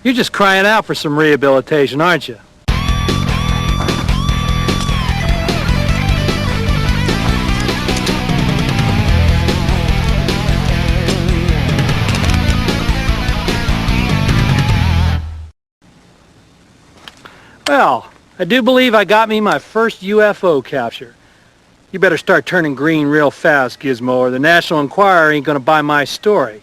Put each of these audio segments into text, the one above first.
You're just crying out for some rehabilitation, aren't you? Well, I do believe I got me my first UFO capture. You better start turning green real fast, Gizmo, or the National Enquirer ain't gonna buy my story.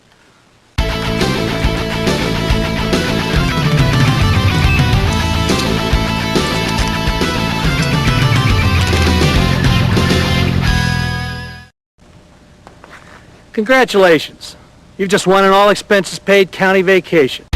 Congratulations. You've just won an all-expenses-paid county vacation.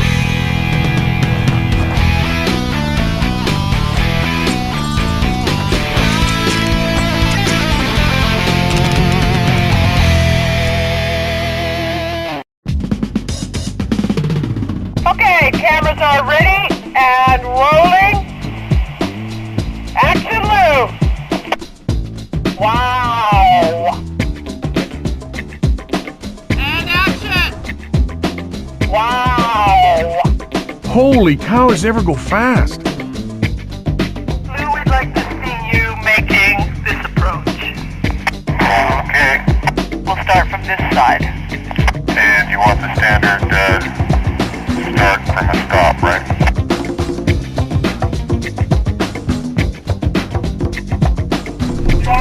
Okay, cameras are ready and rolling. Action, Lou. Wow. And action. Wow. Holy cow, does it ever go fast? Lou, we'd like to see you making this approach. Okay. We'll start from this side. And you want the standard start from a stop, right?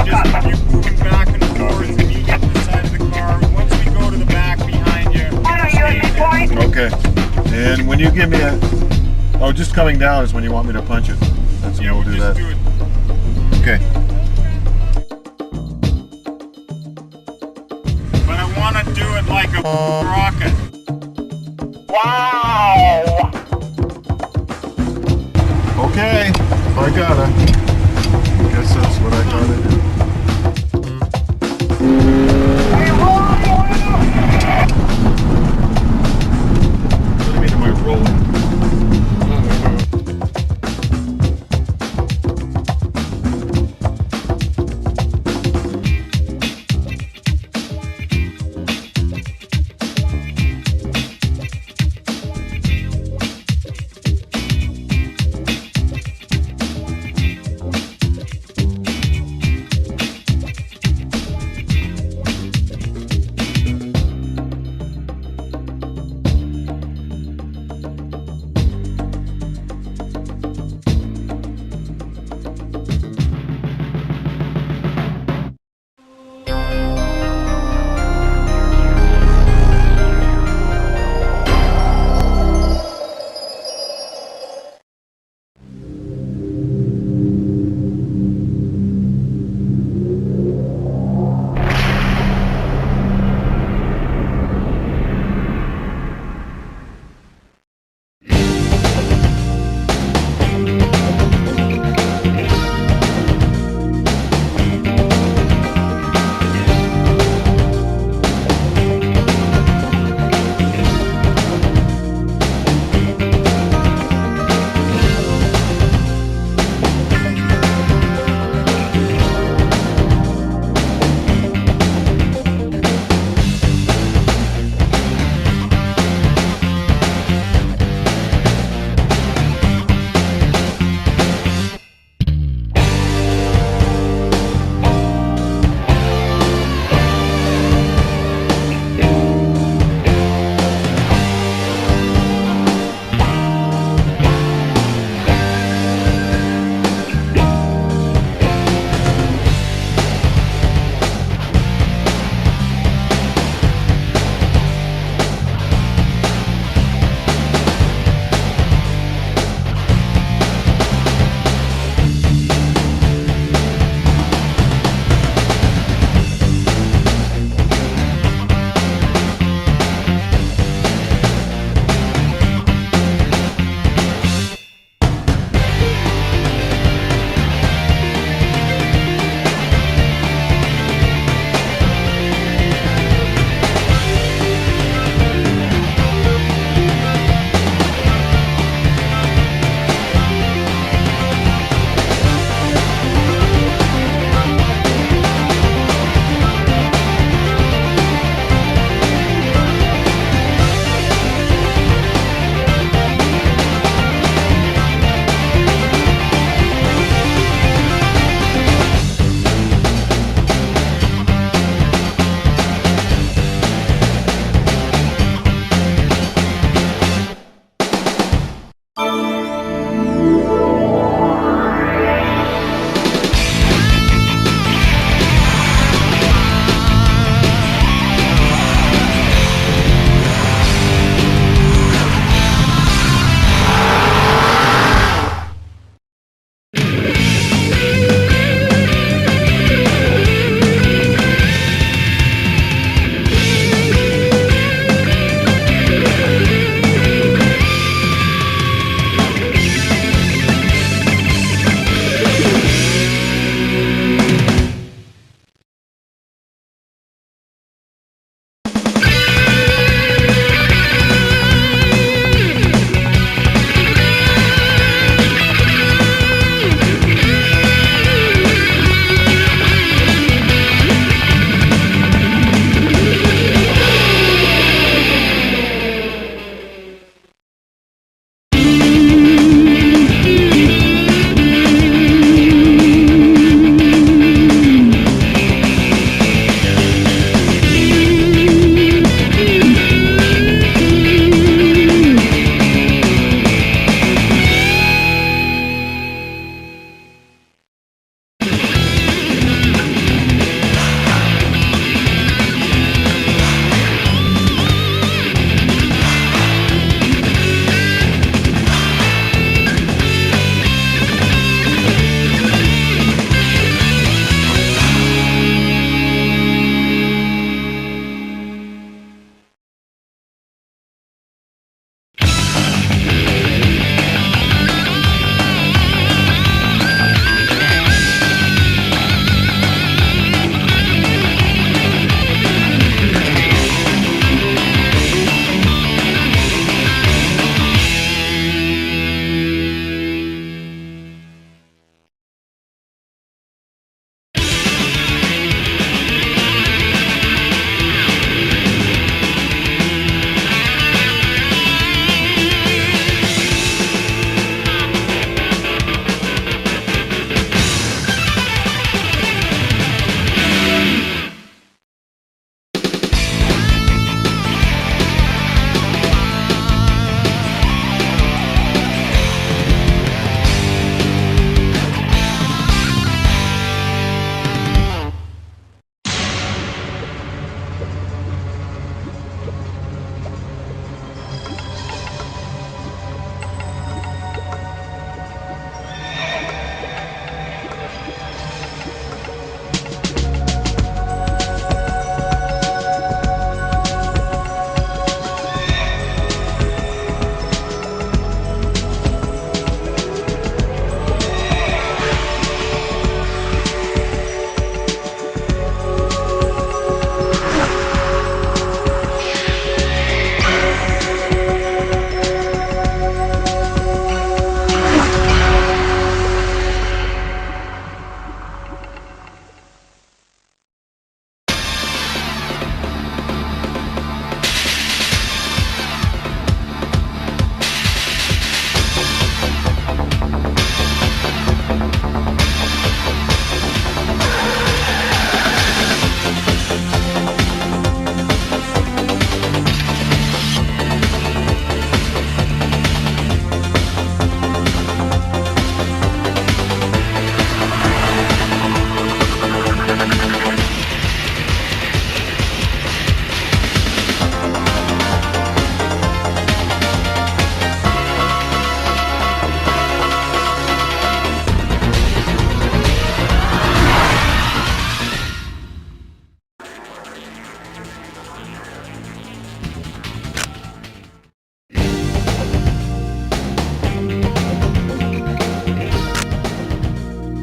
Just keep moving back and forth and you get to the side of the car. Once we go to the back behind you. Okay. And when you give me a... Oh, just coming down is when you want me to punch it. That's Yeah, we'll do that. do it. Okay. But I want to do it like a rocket. Wow. Okay. I gotta. Guess that's what I gotta do. What do you mean am I rolling?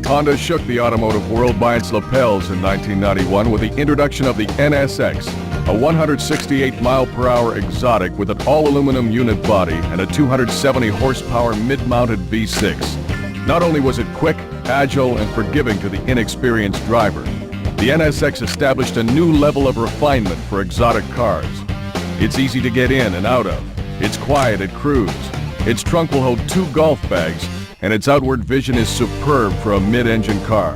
Honda shook the automotive world by its lapels in 1991 with the introduction of the NSX, a 168-mile-per-hour exotic with an all-aluminum unit body and a 270-horsepower mid-mounted V6. Not only was it quick, agile, and forgiving to the inexperienced driver, the NSX established a new level of refinement for exotic cars. It's easy to get in and out of. It's quiet at cruise. Its trunk will hold 2 golf bags, and its outward vision is superb for a mid-engine car.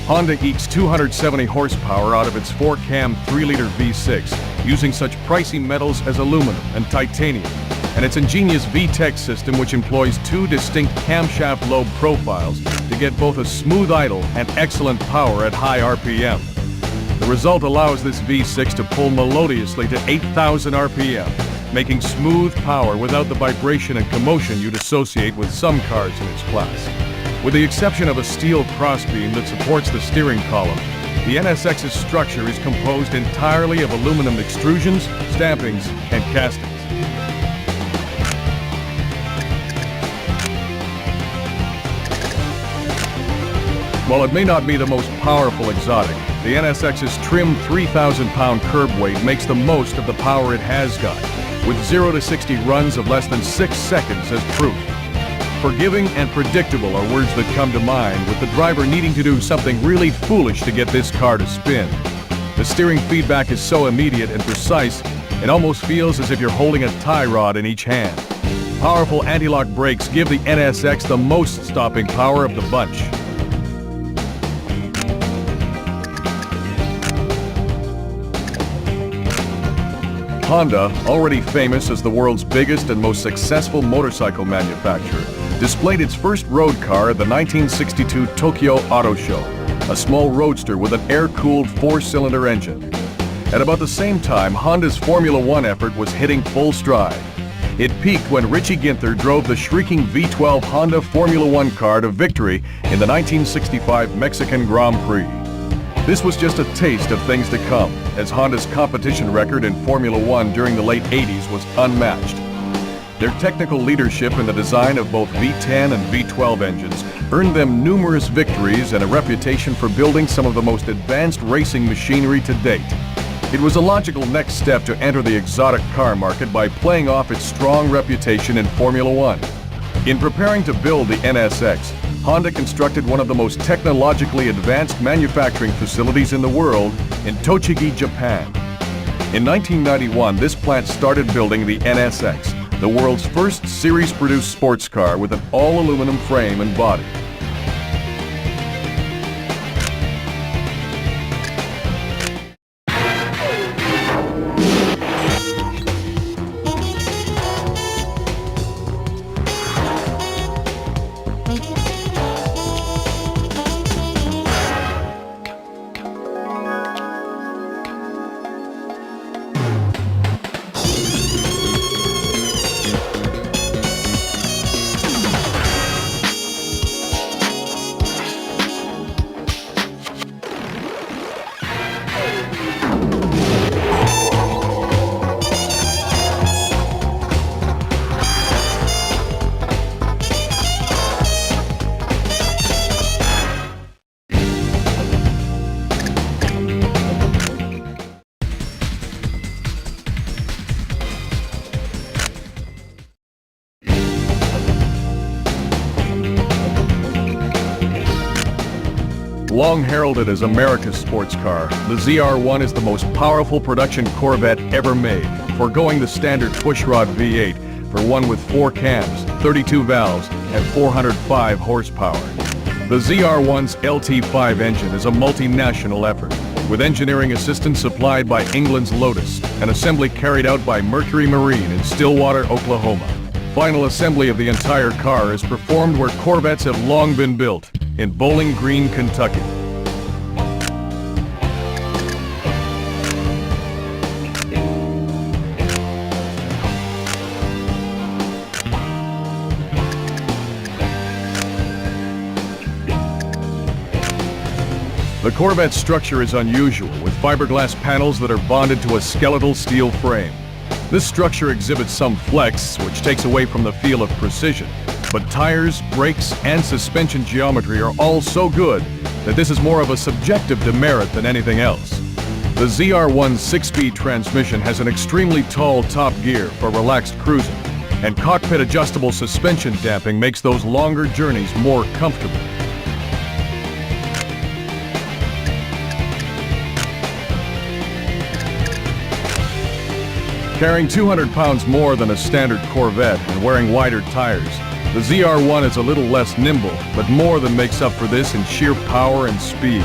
Honda ekes 270 horsepower out of its 4-cam 3-liter V6 using such pricey metals as aluminum and titanium, and its ingenious VTEC system, which employs 2 distinct camshaft lobe profiles to get both a smooth idle and excellent power at high RPM. The result allows this V6 to pull melodiously to 8,000 RPM, making smooth power without the vibration and commotion you'd associate with some cars in its class. With the exception of a steel crossbeam that supports the steering column, the NSX's structure is composed entirely of aluminum extrusions, stampings, and castings. While it may not be the most powerful exotic, the NSX's trim 3,000-pound curb weight makes the most of the power it has got, with 0 to 60 runs of less than 6 seconds as proof. Forgiving and predictable are words that come to mind, with the driver needing to do something really foolish to get this car to spin. The steering feedback is so immediate and precise, it almost feels as if you're holding a tie rod in each hand. Powerful anti-lock brakes give the NSX the most stopping power of the bunch. Honda, already famous as the world's biggest and most successful motorcycle manufacturer, displayed its first road car at the 1962 Tokyo Auto Show, a small roadster with an air-cooled 4-cylinder engine. At about the same time, Honda's Formula One effort was hitting full stride. It peaked when Richie Ginther drove the shrieking V12 Honda Formula One car to victory in the 1965 Mexican Grand Prix. This was just a taste of things to come, as Honda's competition record in Formula One during the late 80s was unmatched. Their technical leadership in the design of both V10 and V12 engines earned them numerous victories and a reputation for building some of the most advanced racing machinery to date. It was a logical next step to enter the exotic car market by playing off its strong reputation in Formula One. In preparing to build the NSX, Honda constructed one of the most technologically advanced manufacturing facilities in the world in Tochigi, Japan. In 1991, this plant started building the NSX, the world's first series-produced sports car with an all-aluminum frame and body. Long heralded as America's sports car, the ZR1 is the most powerful production Corvette ever made, foregoing the standard pushrod V8 for one with 4 cams, 32 valves, and 405 horsepower. The ZR1's LT5 engine is a multinational effort, with engineering assistance supplied by England's Lotus, and assembly carried out by Mercury Marine in Stillwater, Oklahoma. Final assembly of the entire car is performed where Corvettes have long been built, in Bowling Green, Kentucky. The Corvette's structure is unusual, with fiberglass panels that are bonded to a skeletal steel frame. This structure exhibits some flex, which takes away from the feel of precision. But tires, brakes, and suspension geometry are all so good that this is more of a subjective demerit than anything else. The ZR1 6-speed transmission has an extremely tall top gear for relaxed cruising, and cockpit adjustable suspension damping makes those longer journeys more comfortable. Carrying 200 pounds more than a standard Corvette and wearing wider tires, the ZR1 is a little less nimble, but more than makes up for this in sheer power and speed.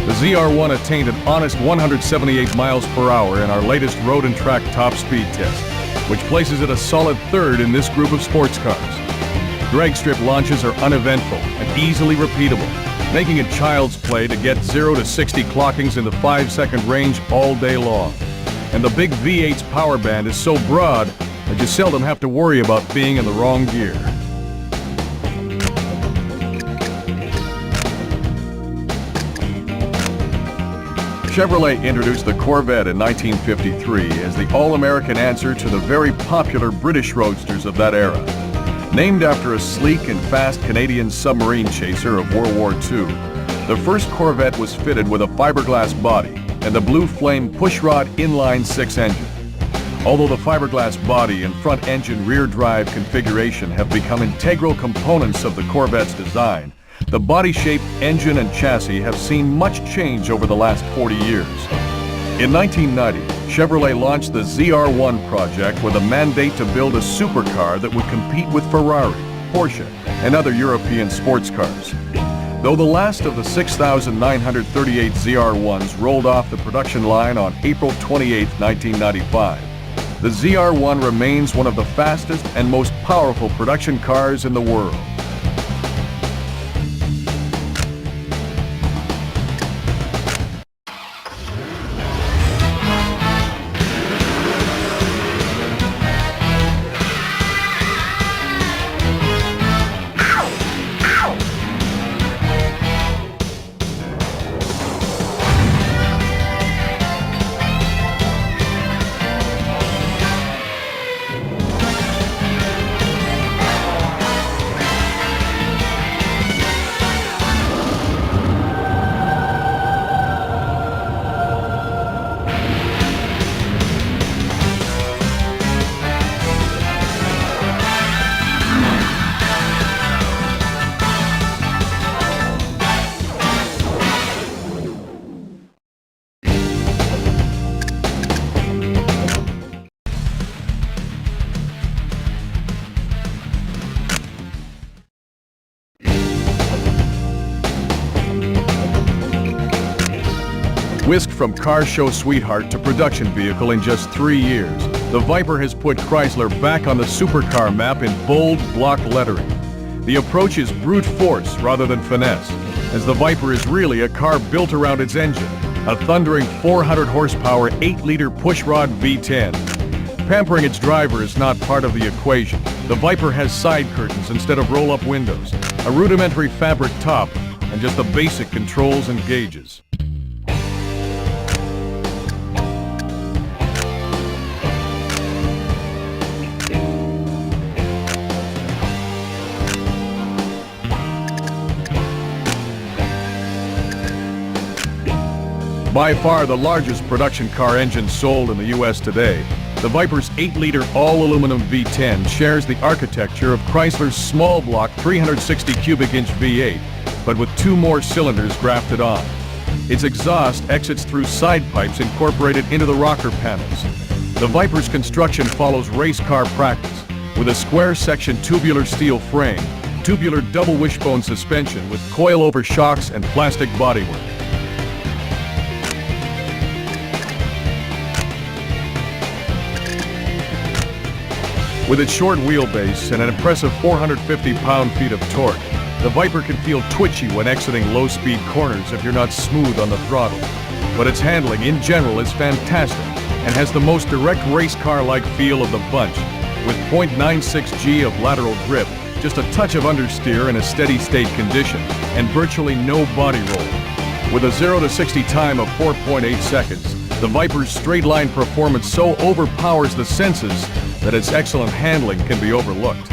The ZR1 attained an honest 178 miles per hour in our latest road and track top speed test, which places it a solid third in this group of sports cars. Drag strip launches are uneventful and easily repeatable, making it child's play to get 0 to 60 clockings in the 5-second range all day long. And the big V8's power band is so broad that you seldom have to worry about being in the wrong gear. Chevrolet introduced the Corvette in 1953 as the all-American answer to the very popular British roadsters of that era. Named after a sleek and fast Canadian submarine chaser of World War II, the first Corvette was fitted with a fiberglass body and the Blue Flame pushrod inline-6 engine. Although the fiberglass body and front engine rear drive configuration have become integral components of the Corvette's design, the body shape, engine, and chassis have seen much change over the last 40 years. In 1990, Chevrolet launched the ZR1 project with a mandate to build a supercar that would compete with Ferrari, Porsche, and other European sports cars. Though the last of the 6,938 ZR1s rolled off the production line on April 28, 1995, the ZR1 remains one of the fastest and most powerful production cars in the world. Whisked from car show sweetheart to production vehicle in just 3 years, the Viper has put Chrysler back on the supercar map in bold block lettering. The approach is brute force rather than finesse, as the Viper is really a car built around its engine, a thundering 400 horsepower 8-liter pushrod V10. Pampering its driver is not part of the equation. The Viper has side curtains instead of roll-up windows, a rudimentary fabric top, and just the basic controls and gauges. By far the largest production car engine sold in the U.S. today, the Viper's 8-liter all-aluminum V10 shares the architecture of Chrysler's small block 360 cubic inch V8, but with 2 more cylinders grafted on. Its exhaust exits through side pipes incorporated into the rocker panels. The Viper's construction follows race car practice, with a square-section tubular steel frame, tubular double wishbone suspension with coil-over shocks and plastic bodywork. With its short wheelbase and an impressive 450 pound-feet of torque, the Viper can feel twitchy when exiting low-speed corners if you're not smooth on the throttle. But its handling in general is fantastic and has the most direct race car-like feel of the bunch, with 0.96 G of lateral grip, just a touch of understeer in a steady-state condition, and virtually no body roll. With a 0 to 60 time of 4.8 seconds, the Viper's straight-line performance so overpowers the senses that its excellent handling can be overlooked.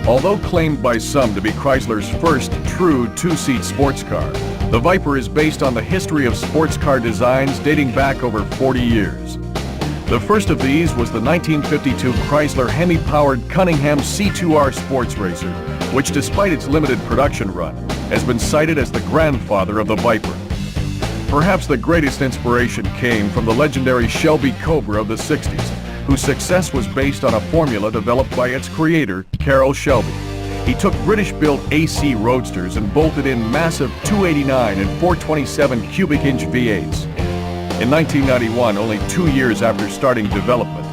Although claimed by some to be Chrysler's first true two-seat sports car, the Viper is based on the history of sports car designs dating back over 40 years. The first of these was the 1952 Chrysler Hemi-powered Cunningham C2R sports racer, which despite its limited production run, has been cited as the grandfather of the Viper. Perhaps the greatest inspiration came from the legendary Shelby Cobra of the 60s, whose success was based on a formula developed by its creator, Carroll Shelby. He took British-built AC Roadsters and bolted in massive 289 and 427 cubic inch V8s. In 1991, only 2 years after starting development,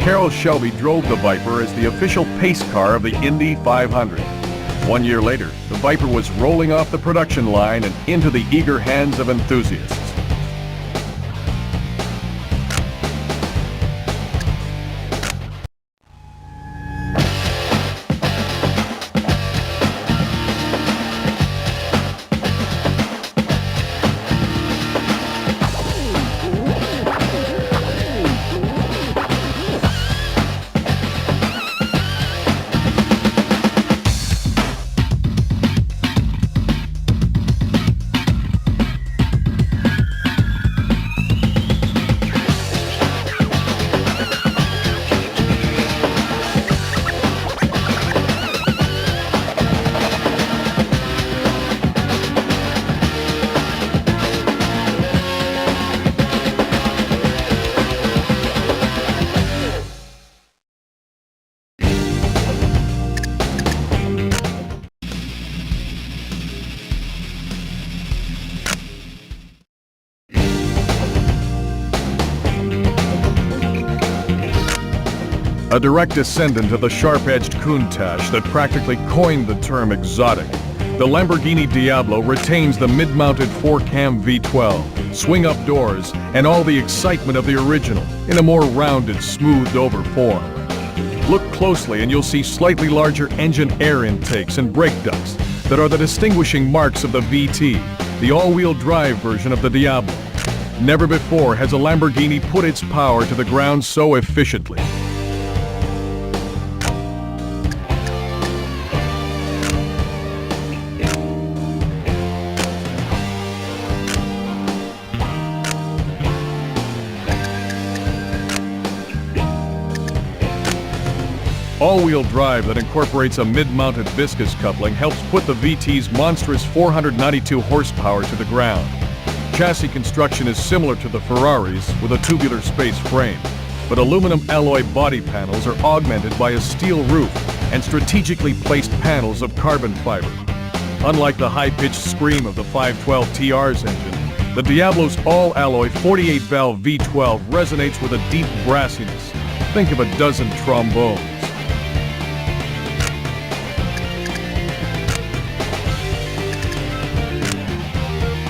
Carroll Shelby drove the Viper as the official pace car of the Indy 500. 1 year later, the Viper was rolling off the production line and into the eager hands of enthusiasts. A direct descendant of the sharp-edged Countach that practically coined the term exotic, the Lamborghini Diablo retains the mid-mounted 4-cam V12, swing-up doors, and all the excitement of the original in a more rounded, smoothed-over form. Look closely and you'll see slightly larger engine air intakes and brake ducts that are the distinguishing marks of the VT, the all-wheel drive version of the Diablo. Never before has a Lamborghini put its power to the ground so efficiently. All-wheel drive that incorporates a mid-mounted viscous coupling helps put the VT's monstrous 492 horsepower to the ground. Chassis construction is similar to the Ferraris with a tubular space frame, but aluminum alloy body panels are augmented by a steel roof and strategically placed panels of carbon fiber. Unlike the high-pitched scream of the 512 TR's engine, the Diablo's all-alloy 48-valve V12 resonates with a deep brassiness. Think of a dozen trombones.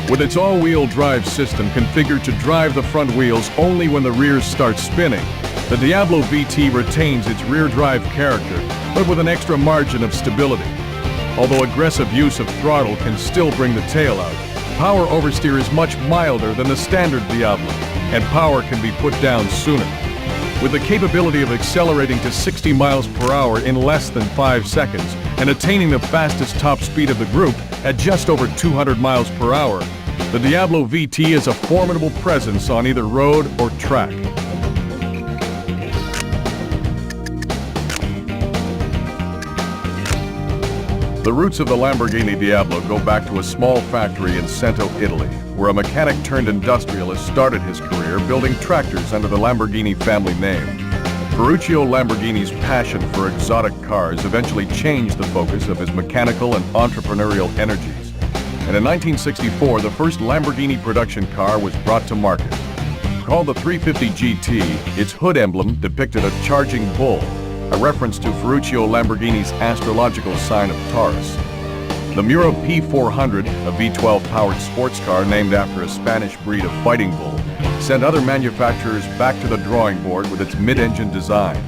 With its all-wheel drive system configured to drive the front wheels only when the rears start spinning, the Diablo VT retains its rear drive character, but with an extra margin of stability. Although aggressive use of throttle can still bring the tail out, power oversteer is much milder than the standard Diablo, and power can be put down sooner. With the capability of accelerating to 60 miles per hour in less than 5 seconds and attaining the fastest top speed of the group at just over 200 miles per hour, the Diablo VT is a formidable presence on either road or track. The roots of the Lamborghini Diablo go back to a small factory in Cento, Italy, where a mechanic-turned-industrialist started his career building tractors under the Lamborghini family name. Ferruccio Lamborghini's passion for exotic cars eventually changed the focus of his mechanical and entrepreneurial energies. And in 1964, the first Lamborghini production car was brought to market. Called the 350 GT, its hood emblem depicted a charging bull, a reference to Ferruccio Lamborghini's astrological sign of Taurus. The Muro P400, a V12-powered sports car named after a Spanish breed of fighting bull, sent other manufacturers back to the drawing board with its mid-engine design.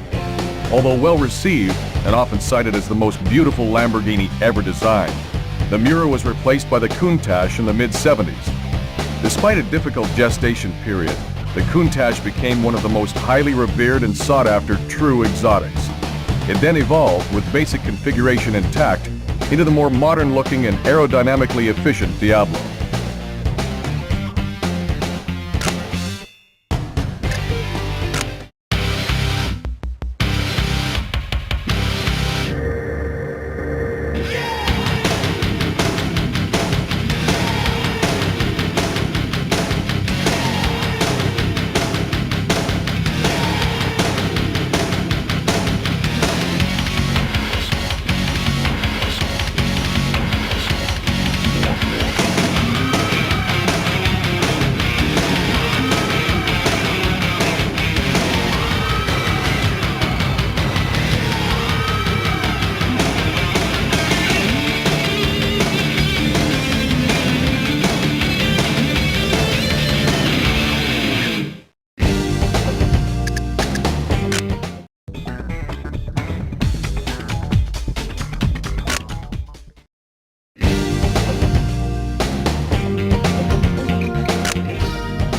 Although well received and often cited as the most beautiful Lamborghini ever designed, the Miura was replaced by the Countach in the mid-70s. Despite a difficult gestation period, the Countach became one of the most highly revered and sought-after true exotics. It then evolved, with basic configuration intact, into the more modern-looking and aerodynamically efficient Diablo.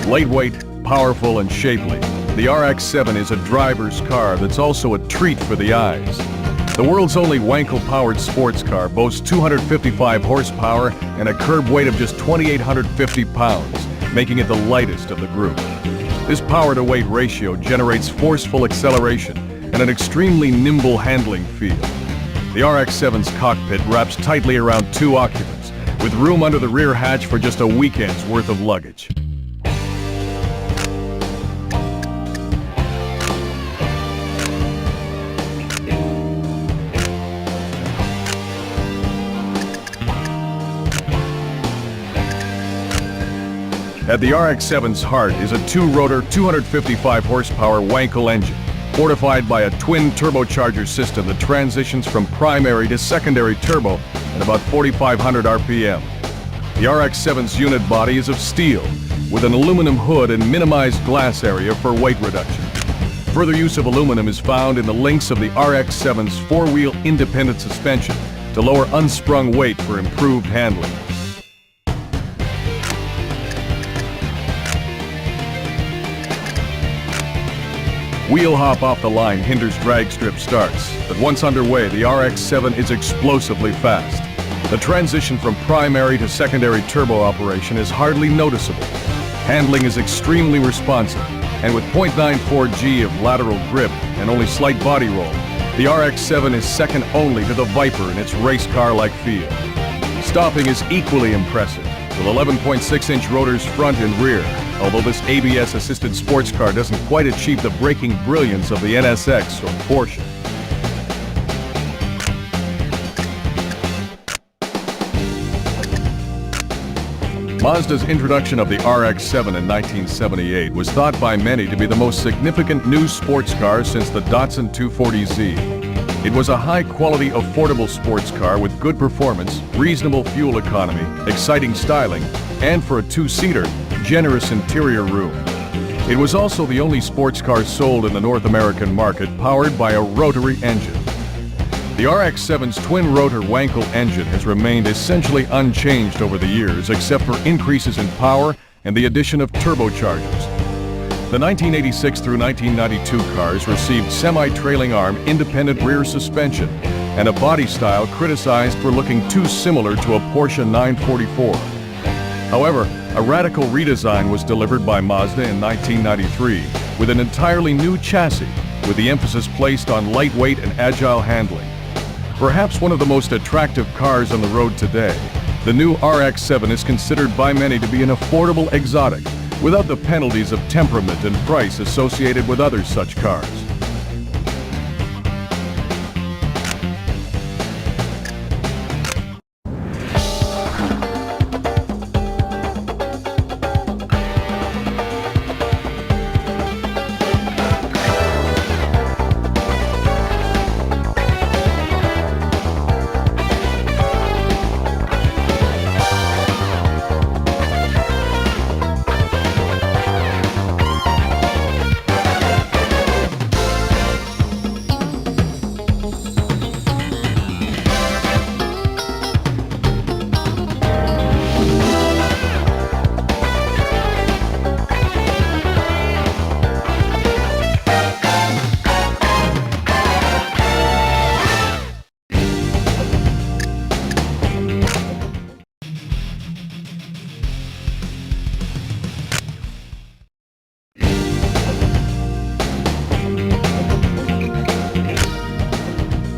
Lightweight, powerful, and shapely, the RX-7 is a driver's car that's also a treat for the eyes. The world's only Wankel-powered sports car boasts 255 horsepower and a curb weight of just 2,850 pounds, making it the lightest of the group. This power-to-weight ratio generates forceful acceleration and an extremely nimble handling feel. The RX-7's cockpit wraps tightly around 2 occupants, with room under the rear hatch for just a weekend's worth of luggage. At the RX-7's heart is a 2-rotor, 255 horsepower Wankel engine, fortified by a twin turbocharger system that transitions from primary to secondary turbo at about 4,500 RPM. The RX-7's unit body is of steel, with an aluminum hood and minimized glass area for weight reduction. Further use of aluminum is found in the links of the RX-7's 4-wheel independent suspension to lower unsprung weight for improved handling. Wheel hop off the line hinders drag strip starts, but once underway, the RX-7 is explosively fast. The transition from primary to secondary turbo operation is hardly noticeable. Handling is extremely responsive, and with 0.94 G of lateral grip and only slight body roll, the RX-7 is second only to the Viper in its race car-like feel. Stopping is equally impressive, with 11.6-inch rotors front and rear, although this ABS-assisted sports car doesn't quite achieve the braking brilliance of the NSX or Porsche. Mazda's introduction of the RX-7 in 1978 was thought by many to be the most significant new sports car since the Datsun 240Z. It was a high-quality, affordable sports car with good performance, reasonable fuel economy, exciting styling, and for a 2-seater, generous interior room. It was also the only sports car sold in the North American market powered by a rotary engine. The RX-7's twin-rotor Wankel engine has remained essentially unchanged over the years, except for increases in power and the addition of turbochargers. The 1986 through 1992 cars received semi-trailing arm independent rear suspension and a body style criticized for looking too similar to a Porsche 944. However, a radical redesign was delivered by Mazda in 1993 with an entirely new chassis, with the emphasis placed on lightweight and agile handling. Perhaps one of the most attractive cars on the road today, the new RX-7 is considered by many to be an affordable exotic, without the penalties of temperament and price associated with other such cars.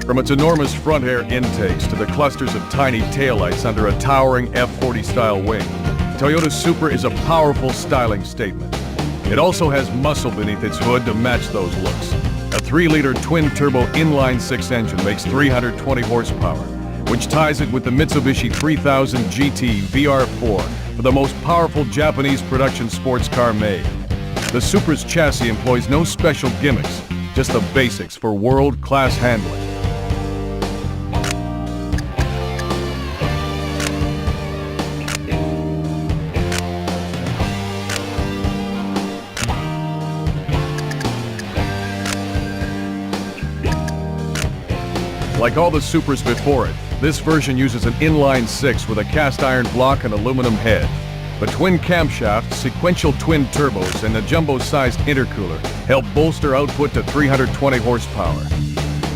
From its enormous front air intakes to the clusters of tiny taillights under a towering F-40 style wing, Toyota Supra is a powerful styling statement. It also has muscle beneath its hood to match those looks. A 3-liter twin-turbo inline-6 engine makes 320 horsepower, which ties it with the Mitsubishi 3000 GT VR4 for the most powerful Japanese production sports car made. The Supra's chassis employs no special gimmicks, just the basics for world-class handling. Like all the Supras before it, this version uses an inline-6 with a cast-iron block and aluminum head. But twin camshafts, sequential twin turbos, and a jumbo-sized intercooler help bolster output to 320 horsepower.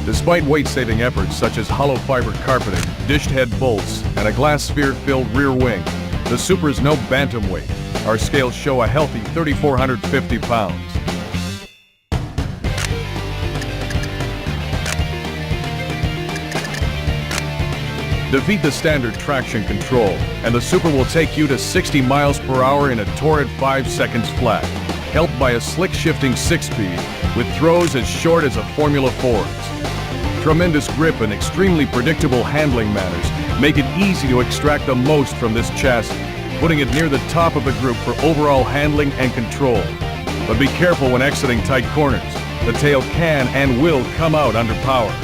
Despite weight-saving efforts such as hollow fiber carpeting, dished head bolts, and a glass sphere-filled rear wing, the Supra's no bantamweight. Our scales show a healthy 3,450 pounds. Defeat the standard traction control, and the Supra will take you to 60 miles per hour in a torrid 5 seconds flat, helped by a slick shifting 6-speed with throws as short as a Formula Ford's. Tremendous grip and extremely predictable handling manners make it easy to extract the most from this chassis, putting it near the top of the group for overall handling and control. But be careful when exiting tight corners. The tail can and will come out under power.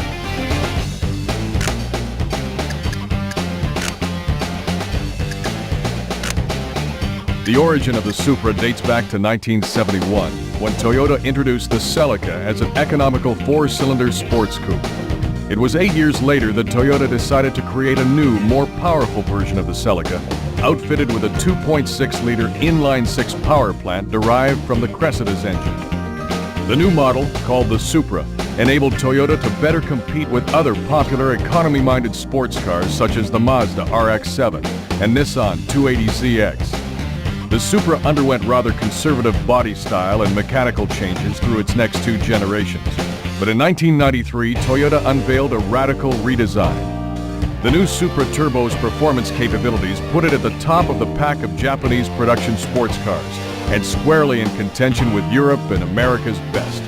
The origin of the Supra dates back to 1971, when Toyota introduced the Celica as an economical 4-cylinder sports coupe. It was 8 years later that Toyota decided to create a new, more powerful version of the Celica, outfitted with a 2.6-liter inline-6 power plant derived from the Cressida's engine. The new model, called the Supra, enabled Toyota to better compete with other popular economy-minded sports cars such as the Mazda RX-7 and Nissan 280ZX. The Supra underwent rather conservative body style and mechanical changes through its next 2 generations. But in 1993, Toyota unveiled a radical redesign. The new Supra Turbo's performance capabilities put it at the top of the pack of Japanese production sports cars, and squarely in contention with Europe and America's best.